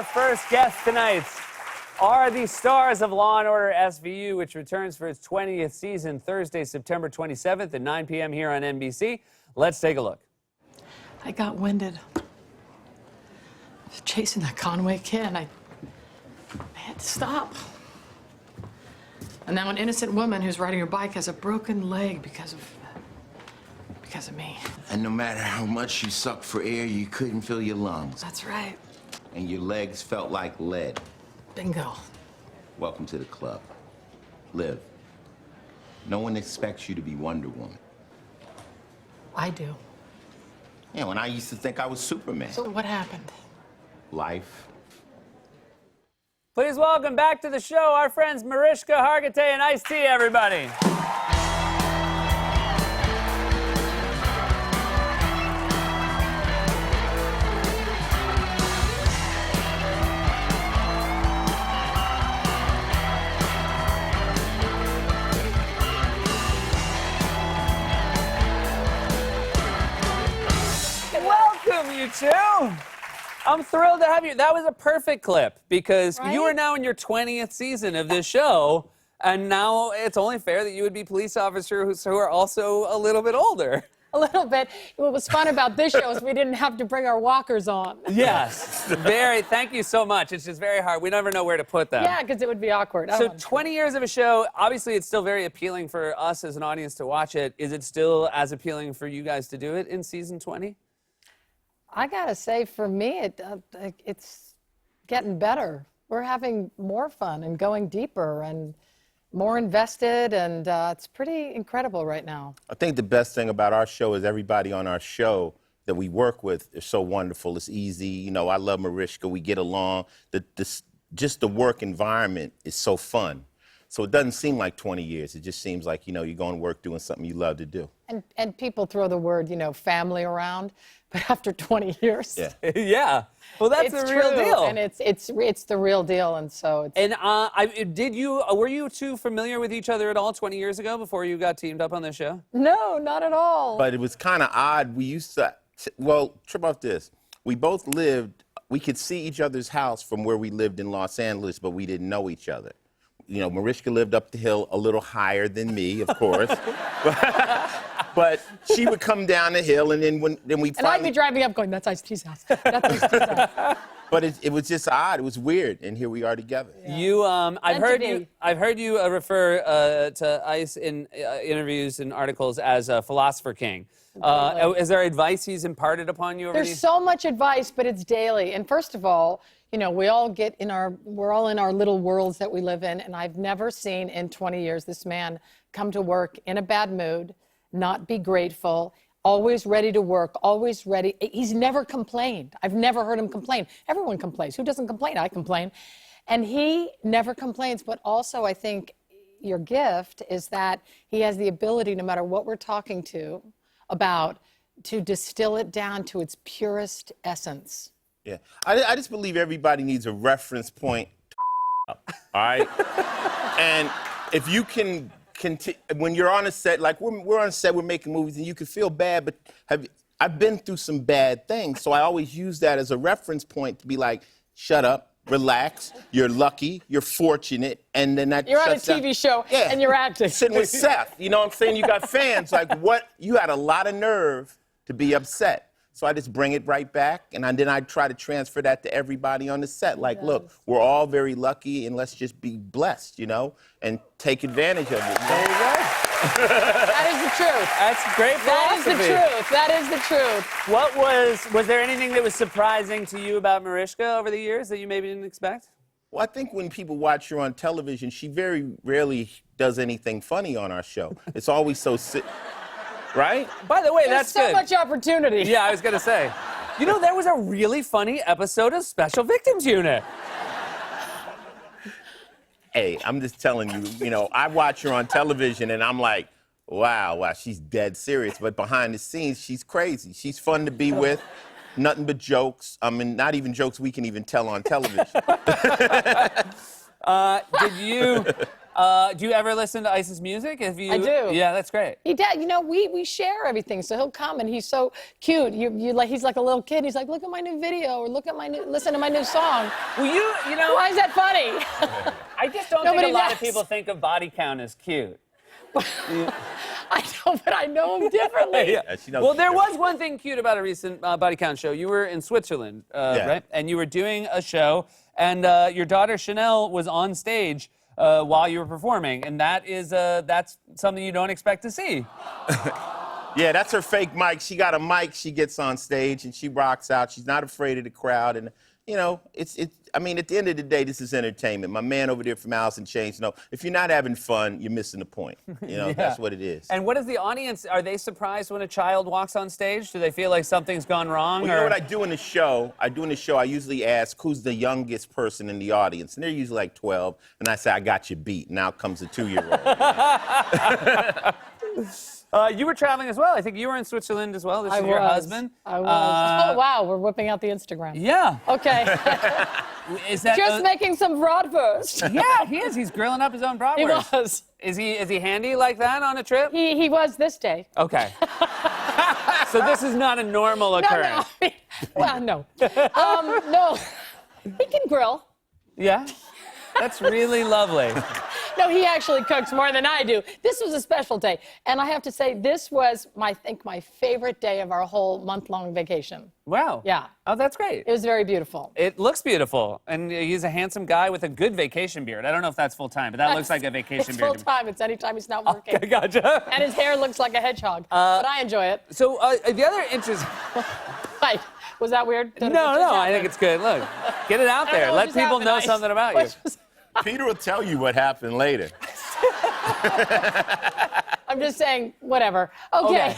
Our first guests tonight are the stars of Law & Order SVU, which returns for its 20th season Thursday, September 27th at 9 p.m. here on NBC. Let's take a look. I got winded. I was chasing that Conway kid, and I had to stop. And now an innocent woman who's riding her bike has a broken leg because of me. And no matter how much you sucked for air, you couldn't fill your lungs. That's right. And your legs felt like lead. Bingo. Welcome to the club. Liv, no one expects you to be Wonder Woman. I do. Yeah, when I used to think I was Superman. So what happened? Life. Please welcome back to the show our friends Mariska Hargitay and Ice-T, everybody. Welcome, you two. I'm thrilled to have you. That was a perfect clip because you are now in your 20th season of this show, and now it's only fair that you would be police officers who are also a little bit older. A little bit. What was fun about this show is we didn't have to bring our walkers on. Yes. Thank you so much. It's just very hard. We never know where to put them. Yeah, because it would be awkward. So 20 years of a show, obviously it's still very appealing for us as an audience to watch it. Is it still as appealing for you guys to do it in season 20? I gotta say, for me, it's getting better. We're having more fun and going deeper and more invested, and it's pretty incredible right now. I think the best thing about our show is everybody on our show that we work with is so wonderful. It's easy. You know, I love Mariska. We get along. Just the work environment is so fun. So it doesn't seem like 20 years. It just seems like, you know, you're going to work doing something you love to do. And people throw the word, family around, but after 20 years, Yeah. Yeah. Well, that's it's the real true, deal. and it's the real deal, and so it's. And were you two familiar with each other at all 20 years ago before you got teamed up on this show? No, not at all. But it was kind of odd. We used to, trip off this. We both we could see each other's house from where we lived in Los Angeles, but we didn't know each other. You know, Mariska lived up the hill a little higher than me, of course. But she would come down the hill, and then we finally... And I'd be driving up going, that's Ice-T's house. That's Ice-T's house. But it was just odd. It was weird, and here we are together. Yeah. I've heard you refer to Ice in interviews and articles as a philosopher king. Is there advice he's imparted upon you over There's these? so much advice, but it's daily. And first of all, we're all in our little worlds that we live in, and I've never seen in 20 years this man come to work in a bad mood, not be grateful, always ready to work, always ready. He's never complained. I've never heard him complain. Everyone complains. Who doesn't complain? I complain. And he never complains, but also I think your gift is that he has the ability, no matter what we're talking about, to distill it down to its purest essence. Yeah. I just believe everybody needs a reference point, all right? And if you can when you're on a set, like we're on a set, we're making movies, and you can feel bad, but I've been through some bad things, so I always use that as a reference point to be like, shut up, relax, you're lucky, you're fortunate, and then that You're on a shuts down. TV show, Yeah. and you're acting. Sitting with Seth, you know what I'm saying? You got fans, like what? You had a lot of nerve to be upset. So I just bring it right back, and then I try to transfer that to everybody on the set. Like, look, we're all very lucky, and let's just be blessed, and take advantage of it. There you go. That is the truth. That's great That is philosophy. the truth. That is the truth. What was there anything that was surprising to you about Mariska over the years that you maybe didn't expect? Well, I think when people watch her on television, she very rarely does anything funny on our show. It's always so right? By the way, There's that's so good. much opportunity. Yeah, I was gonna say. There was a really funny episode of Special Victims Unit. Hey, I'm just telling you, I watch her on television and I'm like, wow, she's dead serious. But behind the scenes, she's crazy. She's fun to be with. Nothing but jokes. I mean, not even jokes we can even tell on television. Do you ever listen to Ice's music? If you, I do. Yeah, that's great. He did. You know, we share everything. So he'll come and he's so cute. You like he's like a little kid. He's like, look at my new video or listen to my new song. Well, you know, Why is that funny? I just don't Nobody think a lot does. of people think of body count as cute. I know, but I know him differently. Yeah, she knows Well, the there difference. was one thing cute about a recent body count show. You were in Switzerland, Yeah. right? And you were doing a show, and your daughter Chanel was on stage while you were performing, and that's something you don't expect to see. Yeah, that's her fake mic. She got a mic. She gets on stage and she rocks out. She's not afraid of the crowd. And, you know, I mean, at the end of the day, this is entertainment. My man over there from Alice in Chains, no, if you're not having fun, you're missing the point. You know, that's what it is. And what is the audience? Are they surprised when a child walks on stage? Do they feel like something's gone wrong? Well, you know what I do in the show? I usually ask who's the youngest person in the audience, and they're usually like 12, and I say, I got you beat. Now comes a 2-year-old. You were traveling as well. I think you were in Switzerland as well. This is your husband. I was. Oh, wow, we're whipping out the Instagram. Yeah. Okay. Is that Just making some bratwurst. Yeah, he is. He's grilling up his own He bratwurst. was. Is he handy like that on a trip? He was this day. Okay. So this is not a normal occurrence. No. Well, no. No. He can grill. Yeah? That's really lovely. No, he actually cooks more than I do. This was a special day. And I have to say, this was, I think, my favorite day of our whole month-long vacation. Wow. Yeah. Oh, that's great. It was very beautiful. It looks beautiful. And he's a handsome guy with a good vacation beard. I don't know if that's full-time, but that looks like a vacation It's beard. full-time. It's anytime he's not working. Okay, gotcha. And his hair looks like a hedgehog. But I enjoy it. So the other interesting... Right. Was that weird? No, I think it's good. Look, get it out there. Let people know something about you. Peter will tell you what happened later. I'm just saying, whatever. Okay.